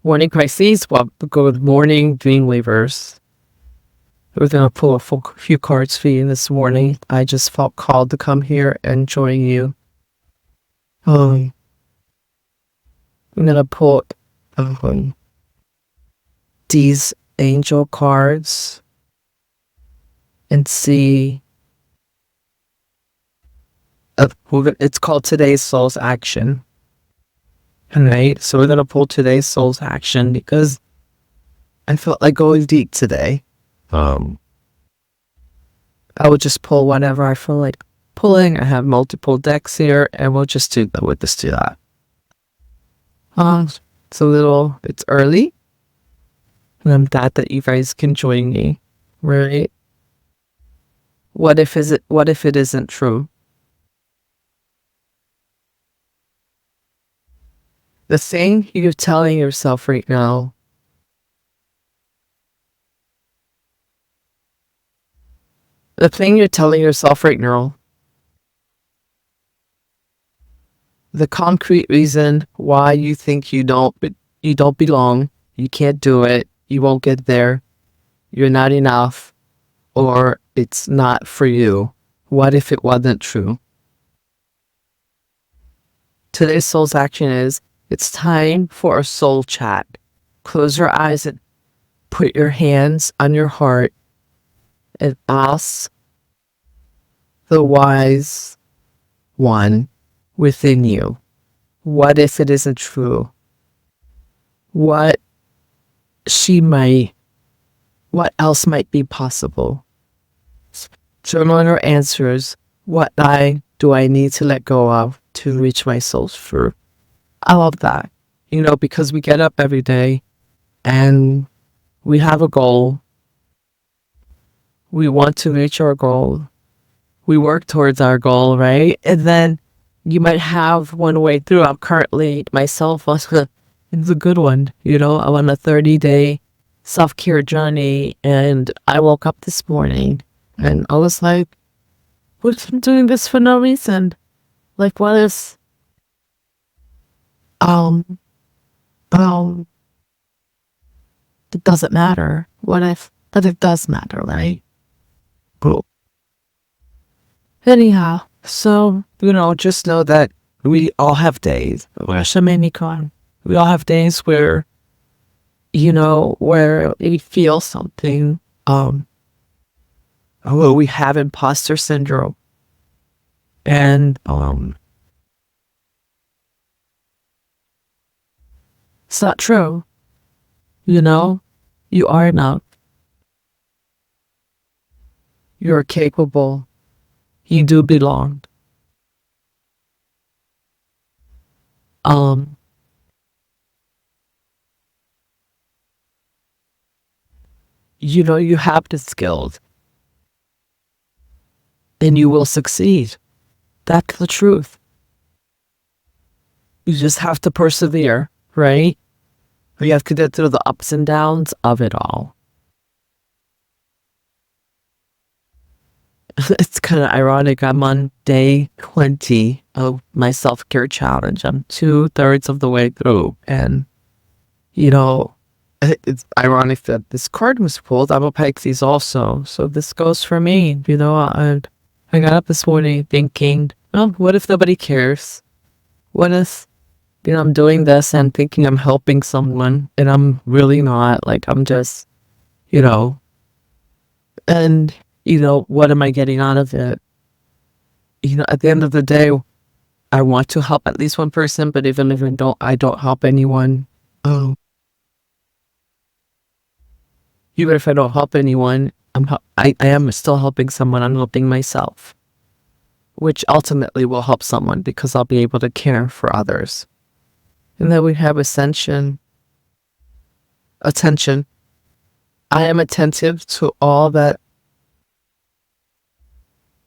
Morning Pisces, well, good morning Dreamweavers. We're going to pull a few cards for you this morning. I just felt called to come here and join you. I'm going to pull these angel cards and see. It's called Today's Soul's Action. All right, so we're going to pull Today's Soul's Action because I felt like going deep today. I will just pull whenever I feel like pulling. I have multiple decks here, and we'll just do that. We'll just do that. It's early, and I'm glad that you guys can join me. Right? What if it isn't true? The thing you're telling yourself right now, the concrete reason why you think you don't belong, you can't do it, you won't get there, you're not enough, or it's not for you. What if it wasn't true? Today's soul's action is, it's time for a soul chat. Close your eyes and put your hands on your heart and ask the wise one within you, what if it isn't true? What else might be possible? Similar answers. What do I need to let go of to reach my soul's truth? I love that. Because we get up every day and we have a goal. We want to reach our goal. We work towards our goal, right? And then you might have one way through. I'm currently myself it's a good one. I'm on a 30-day self-care journey, and I woke up this morning and I was like, I'm doing this for no reason. Like, what is it doesn't matter. But it does matter, right? Cool. Anyhow, so, just know that we all have days. We all have days where, where we feel something. We have imposter syndrome. And, it's not true. You are enough. You're capable. You do belong. You have the skills. And you will succeed. That's the truth. You just have to persevere, right? You have to get through the ups and downs of it all. It's kind of ironic. I'm on day 20 of my self-care challenge. I'm 2/3 of the way through. And, it's ironic that this card was pulled. I'm a Pisces also. So this goes for me. I got up this morning thinking, what if nobody cares? What if, I'm doing this and thinking I'm helping someone and I'm really not. Like, I'm just, and what am I getting out of it? At the end of the day, I want to help at least one person, but even if I don't help anyone. Even if I don't help anyone, I am still helping someone. I'm helping myself, which ultimately will help someone because I'll be able to care for others. And then we have attention. I am attentive to all that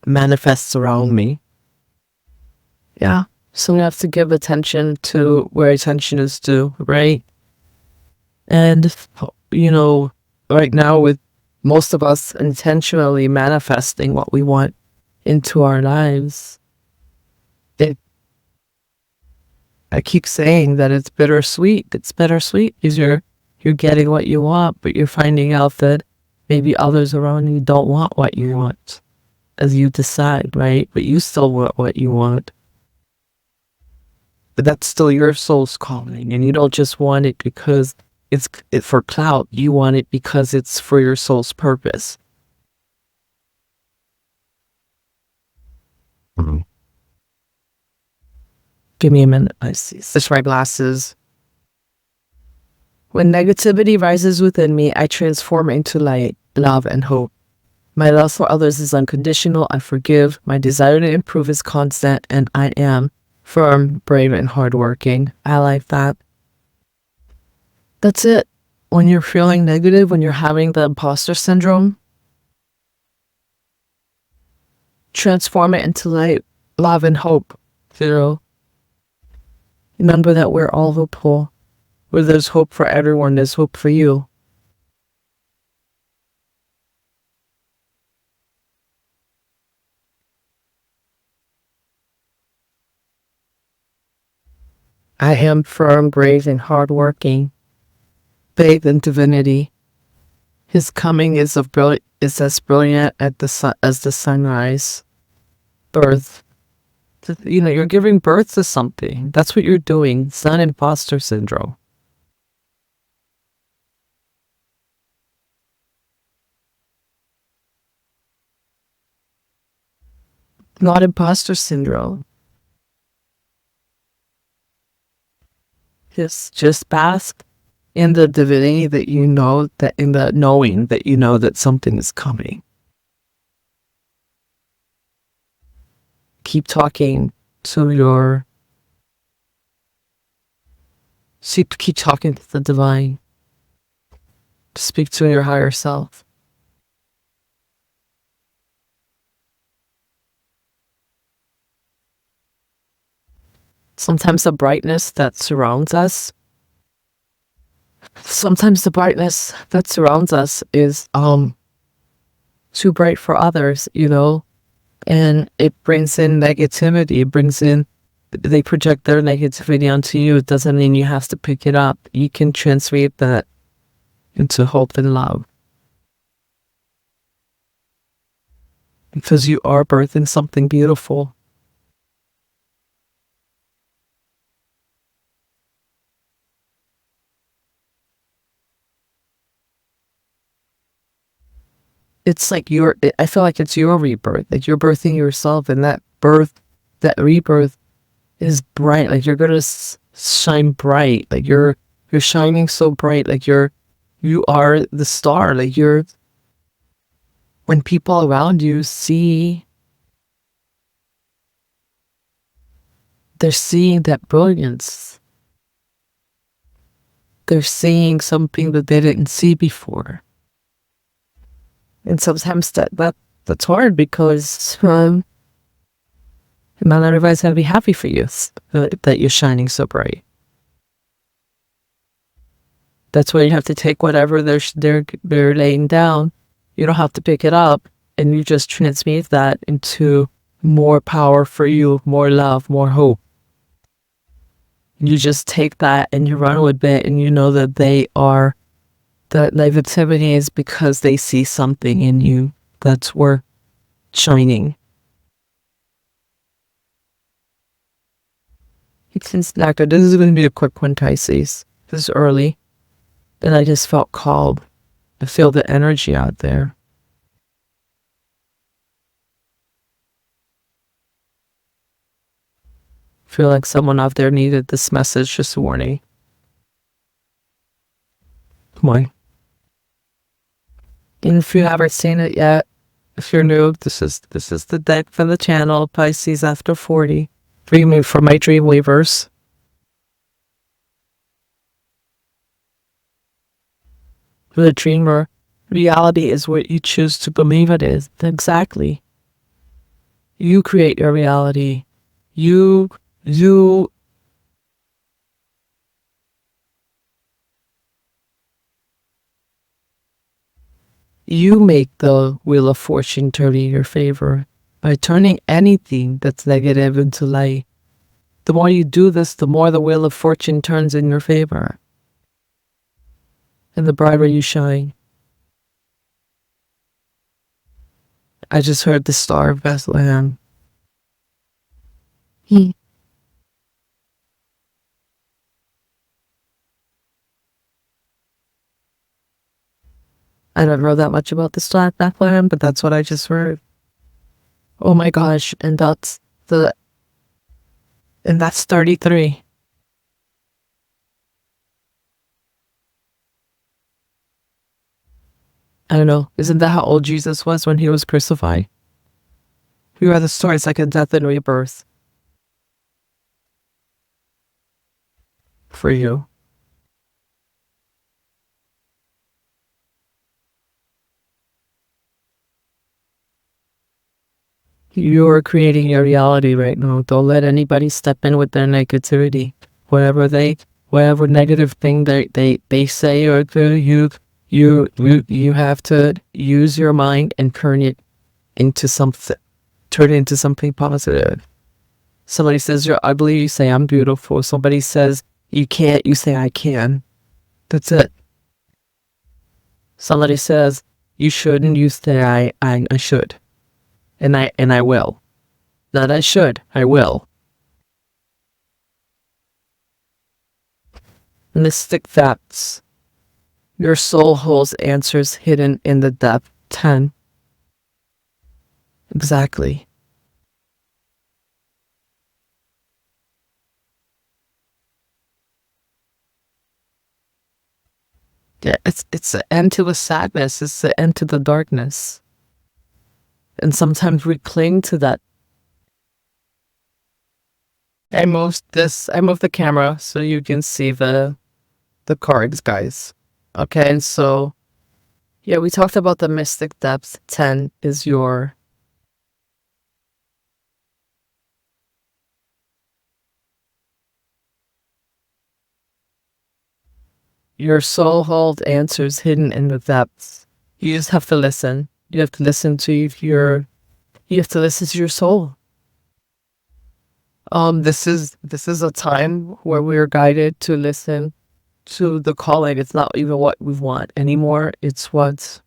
manifests around me. Yeah. So we have to give attention to where attention is due, right? And, right now with most of us intentionally manifesting what we want into our lives, I keep saying that it's bittersweet. It's bittersweet because you're getting what you want, but you're finding out that maybe others around you don't want what you want as you decide, right? But you still want what you want. But that's still your soul's calling, and you don't just want it because it's for clout. You want it because it's for your soul's purpose. Mm-hmm. Give me a minute, Pisces. Switch my glasses. When negativity rises within me, I transform into light, love, and hope. My love for others is unconditional. I forgive. My desire to improve is constant, and I am firm, brave, and hardworking. I like that. That's it. When you're feeling negative, when you're having the imposter syndrome, transform it into light, love, and hope. Remember that we're all hopeful. Where there's hope for everyone, there's hope for you. I am firm, brave, and hardworking. Bathed in divinity. His coming is as brilliant at as the sunrise. Birth. You're giving birth to something. That's what you're doing. It's not imposter syndrome. Not imposter syndrome. Just bask in the divinity that you know, that in the knowing that you know that something is coming. Keep talking to keep talking to the divine. Speak to your higher self. Sometimes the brightness that surrounds us is too bright for others, and it brings in negativity. They project their negativity onto you. It doesn't mean you have to pick it up. You can transmute that into hope and love. Because you are birthing something beautiful. It's like I feel like it's your rebirth. Like you're birthing yourself, and that rebirth is bright. Like you're gonna shine bright. Like you're shining so bright. Like you are the star. Like when people around you they're seeing that brilliance. They're seeing something that they didn't see before. And sometimes that's hard because not everybody's gonna be happy for you that you're shining so bright. That's why you have to take whatever they're laying down. You don't have to pick it up, and you just transmute that into more power for you, more love, more hope. You just take that and you run with it, and you know that that negativity is because they see something in you that's worth shining. This is going to be a quick one, Pisces. This is early, and I just felt called to feel the energy out there. Feel like someone out there needed this message, just a warning. Come on. And if you haven't seen it yet, if you're new, this is the deck for the channel, Pisces After 40. For my dream weavers. For the dreamer, reality is what you choose to believe it is. Exactly. You create your reality. You make the wheel of fortune turn in your favor by turning anything that's negative into light. The more you do this, the more the wheel of fortune turns in your favor. And the brighter you shine. I just heard the Star of Bethlehem. I don't know that much about the Star of Bethlehem, but that's what I just heard. Oh my gosh, and that's 33. I don't know. Isn't that how old Jesus was when he was crucified? We read the story. It's like a death and rebirth for you. You're creating your reality right now. Don't let anybody step in with their negativity. Whatever negative thing they say or do, you have to use your mind and turn it into something positive. Somebody says you're ugly, you say I'm beautiful. Somebody says you can't, you say I can. That's it. Somebody says you shouldn't, you say I should. And I will. Not I should, I will. Mystic depths. Your soul holds answers hidden in the depth. 10. Exactly. Yeah, it's the end to the sadness. It's the end to the darkness. And sometimes we cling to that. I moved the camera so you can see the cards, guys. Okay, and so yeah, we talked about the mystic depths. 10 is your soul hold answers hidden in the depths. You just have to listen. You have to listen to you have to listen to your soul. This is a time where we're guided to listen to the calling. It's not even what we want anymore. It's what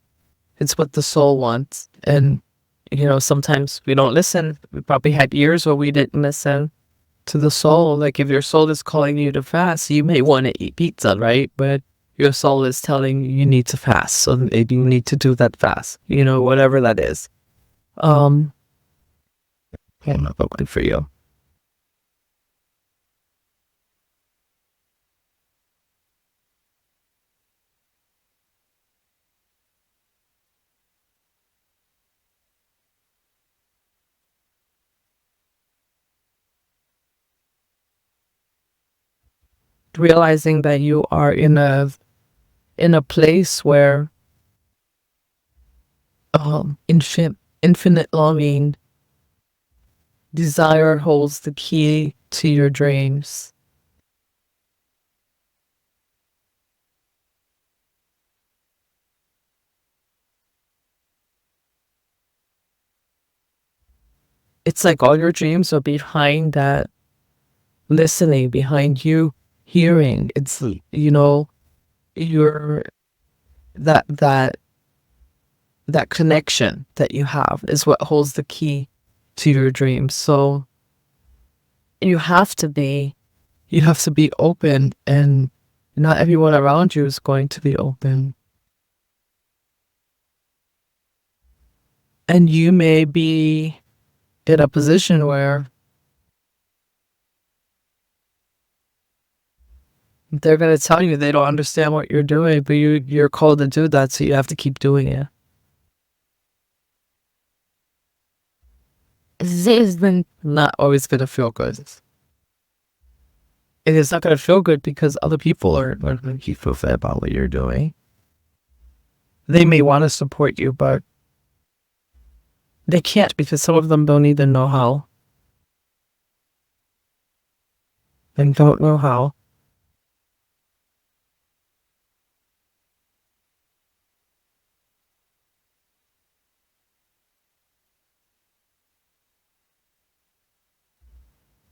the soul wants. And sometimes we don't listen. We probably had years where we didn't listen to the soul. Like if your soul is calling you to fast, you may want to eat pizza, right? But your soul is telling you need to fast. So maybe you need to do that fast. Whatever that is. Um, I'm not voting for you. Realizing that you are in a place where infinite longing, desire holds the key to your dreams. It's like all your dreams are behind that listening, behind you hearing. It's your that connection that you have is what holds the key to your dreams. So you have to be open, and not everyone around you is going to be open. And you may be in a position where they're going to tell you they don't understand what you're doing, but you're called to do that, so you have to keep doing it. It's been not always going to feel good. It is not going to feel good because other people are going to keep feel bad about what you're doing. They may want to support you, but they can't because some of them don't even know how and don't know how.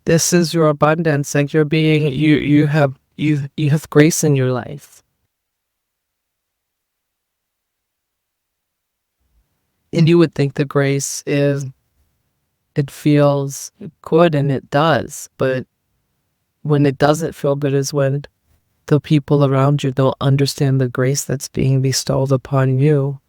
This is your abundance, like you're being, you have grace in your life. And you would think the grace is, it feels good, and it does, but when it doesn't feel good is when the people around you don't understand the grace that's being bestowed upon you.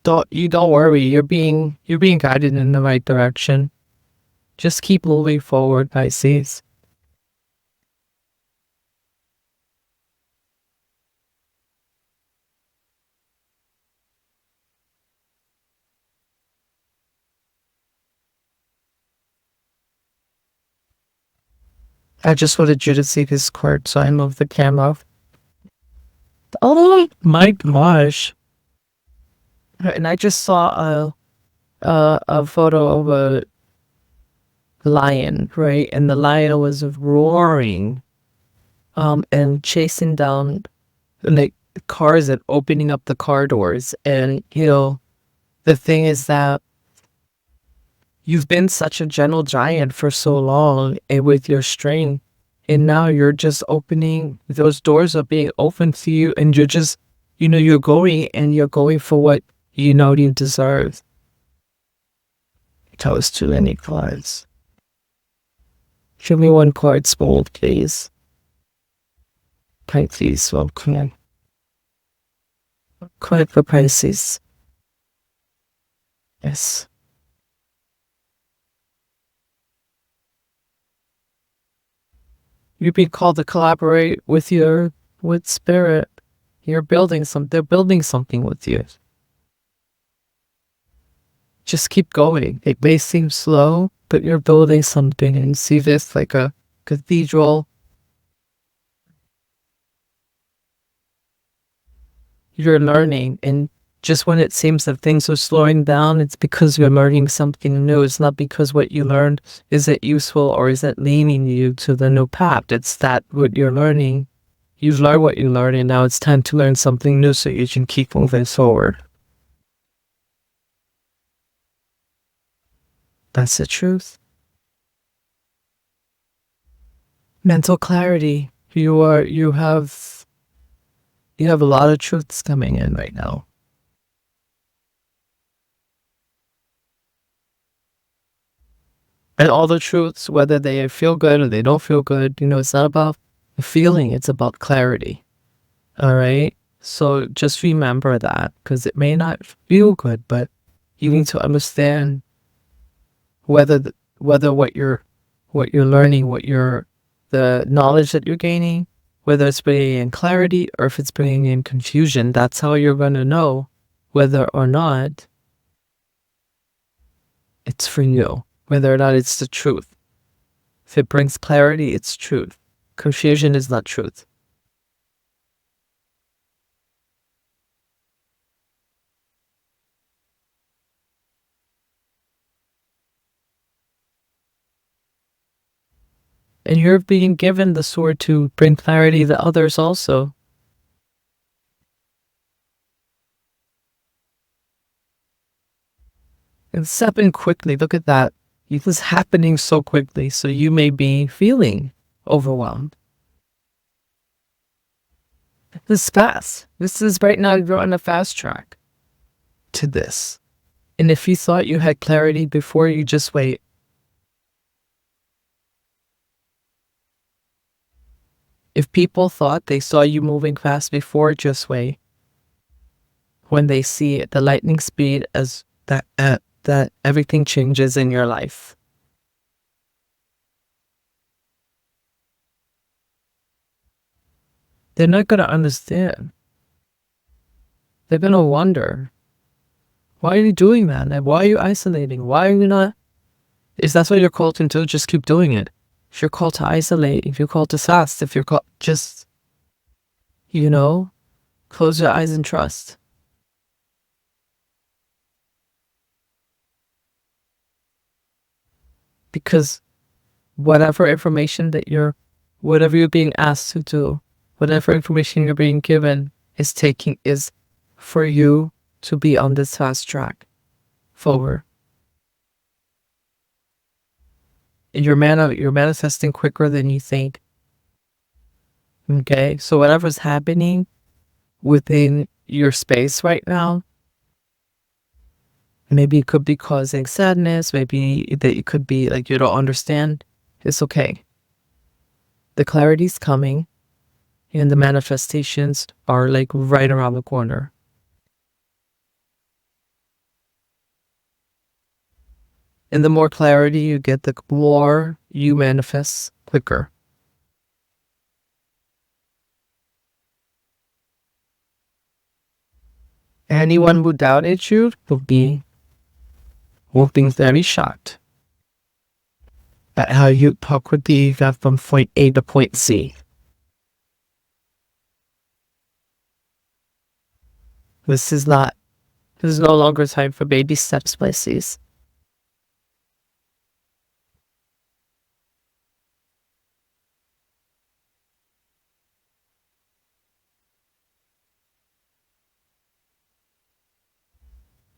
Don't worry, you're being guided in the right direction. Just keep moving forward, Pisces. I just wanted you to see this card, so I moved the camera. Oh my gosh. And I just saw a photo of a lion, right? And the lion was roaring, and chasing down like cars and opening up the car doors. And the thing is that you've been such a gentle giant for so long, and with your strength, and now you're just opening, those doors are being opened to you, and you're just, you're going for what you deserve. That was too many cards. Show me one card, small, please. Pisces, welcome. Card for Pisces. Yes. You'd be called to collaborate with spirit. They're building something with you. Just keep going. It may seem slow, but you're building something, and see this like a cathedral. You're learning, and just when it seems that things are slowing down, it's because you're learning something new. It's not because what you learned isn't useful or isn't leading you to the new path. It's that what you're learning, you've learned what you learned, and now it's time to learn something new so you can keep moving forward. That's the truth. Mental clarity. You have a lot of truths coming in right now. And all the truths, whether they feel good or they don't feel good, it's not about the feeling, it's about clarity. All right? So just remember that, because it may not feel good, but you need to understand whether what you're learning, the knowledge that you're gaining, whether it's bringing in clarity or if it's bringing in confusion. That's how you're going to know whether or not it's for you, whether or not it's the truth. If it brings clarity, it's truth. Confusion is not truth. And you're being given the sword to bring clarity to others also. It's happening quickly. Look at that. It was happening so quickly, so you may be feeling overwhelmed. This is fast. This is right now, you're on a fast track to this. And if you thought you had clarity before, you just wait. If people thought they saw you moving fast before, just wait. When they see the lightning speed as that everything changes in your life. They're not going to understand. They're going to wonder, why are you doing that? And why are you isolating? Why are you not? If that's what you're called into, just keep doing it. If you're called to isolate, if you're called to fast, if you're called, just, close your eyes and trust. Because whatever you're being asked to do, whatever information you're being given is for you to be on this fast track forward. And you're manifesting quicker than you think. Okay, so whatever's happening within your space right now, maybe it could be causing sadness, maybe that it could be like you don't understand. It's okay. The clarity's coming and the manifestations are like right around the corner. And the more clarity you get, the more you manifest quicker. Anyone who doubted you will be very shocked at how you quickly got from point A to point C. This is no longer time for baby steps, Pisces.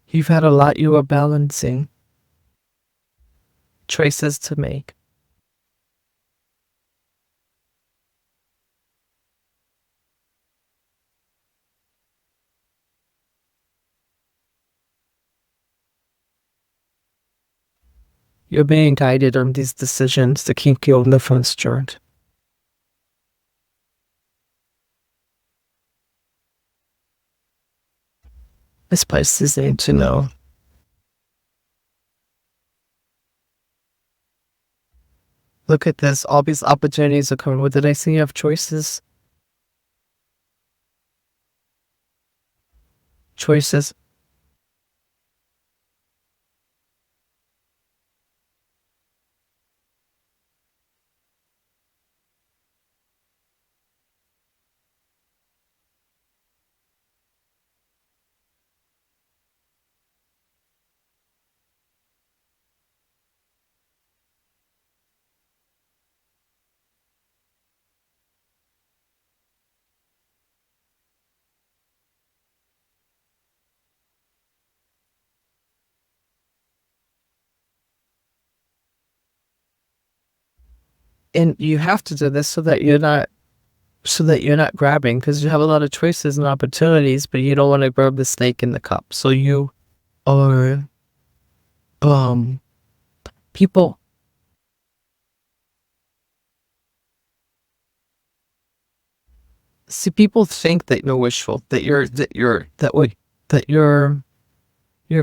You've had a lot you are balancing, choices to make. You're being guided on these decisions to keep you on the front start. This place is need to know. Look at this. All these opportunities are coming. What did I say? You have choices. Choices. And you have to do this so that you're not grabbing, because you have a lot of choices and opportunities, but you don't want to grab the snake in the cup. So you are people see, people think that you're wishful, that you're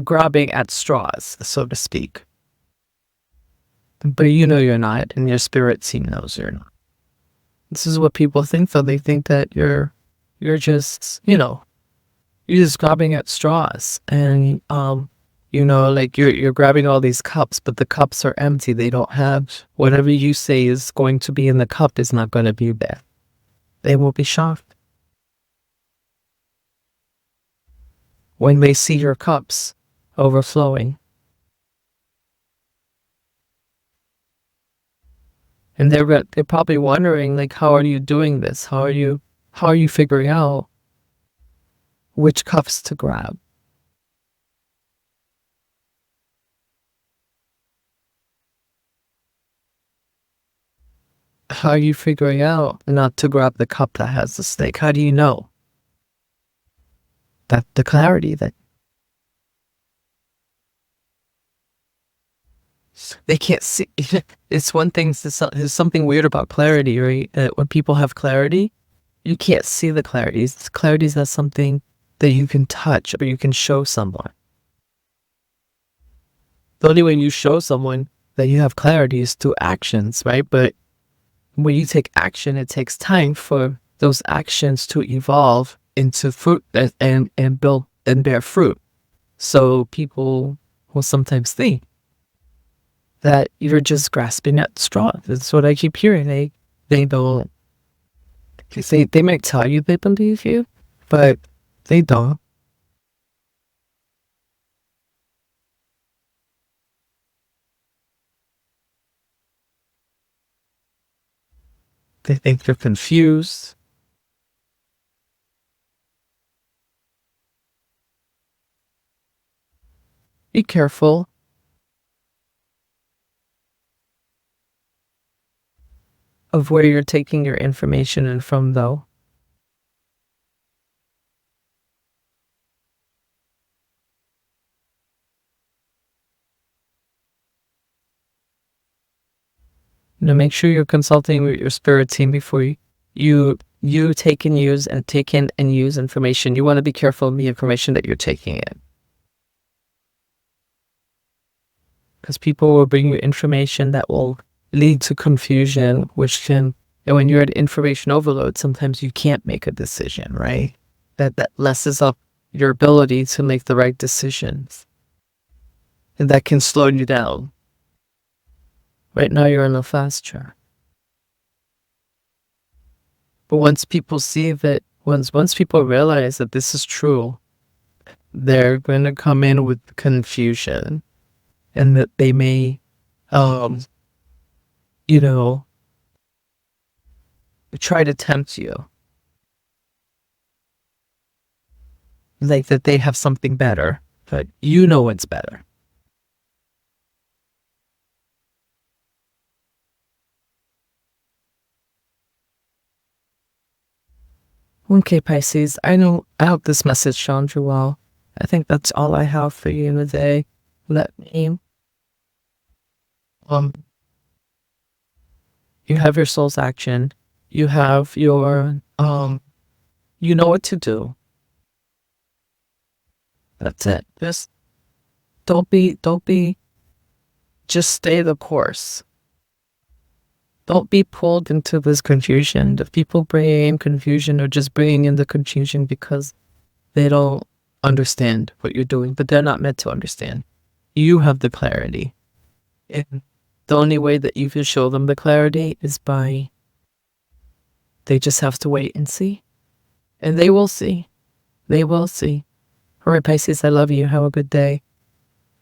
grabbing at straws, so to speak. But you're not, and your spirit team knows you're not. This is what people think, though. They think that you're just, you're just grabbing at straws, and like you're grabbing all these cups, but the cups are empty. They don't have whatever you say is going to be in the cup is not going to be there. They will be shocked when they see your cups overflowing. And they're probably wondering, like, how are you doing this? How are you figuring out which cups to grab? How are you figuring out not to grab the cup that has the snake? How do you know? That the clarity that they can't see. It's one thing. There's something weird about clarity, right? When people have clarity, you can't see the clarity. Clarity is not something that you can touch or you can show someone. The only way you show someone that you have clarity is through actions, right? But when you take action, it takes time for those actions to evolve into fruit and build and bear fruit. So people will sometimes think that you're just grasping at straws. That's what I keep hearing. They don't. They might tell you they believe you, but they don't. They think you're confused. Be careful of where you're taking your information and from, though. Make sure you're consulting with your spirit team before you take and use and take in and use information. You want to be careful of the information that you're taking in, because people will bring you information that will lead to confusion, which can, and when you're at information overload, sometimes you can't make a decision, right? That lessens up your ability to make the right decisions, and that can slow you down. Right now, you're on a fast track. But once people see that, once people realize that this is true, they're going to come in with confusion, and that they may, you know, try to tempt you. Like that they have something better, but you know it's better. Okay, Pisces, I hope this message found you well. I think that's all I have for you today. Let me, you have your soul's action. You have your, you know what to do. That's it. Just don't be, just stay the course. Don't be pulled into this confusion. The people bringing in confusion are just bringing in the confusion because they don't understand what you're doing, but they're not meant to understand. You have the clarity. And the only way that you can show them the clarity is by, they just have to wait and see. And they will see. They will see. All right, Pisces, I love you. Have a good day.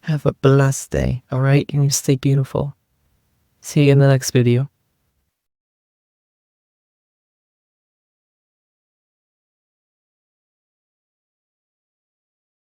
Have a blessed day. All right? And you stay beautiful. See you in the next video.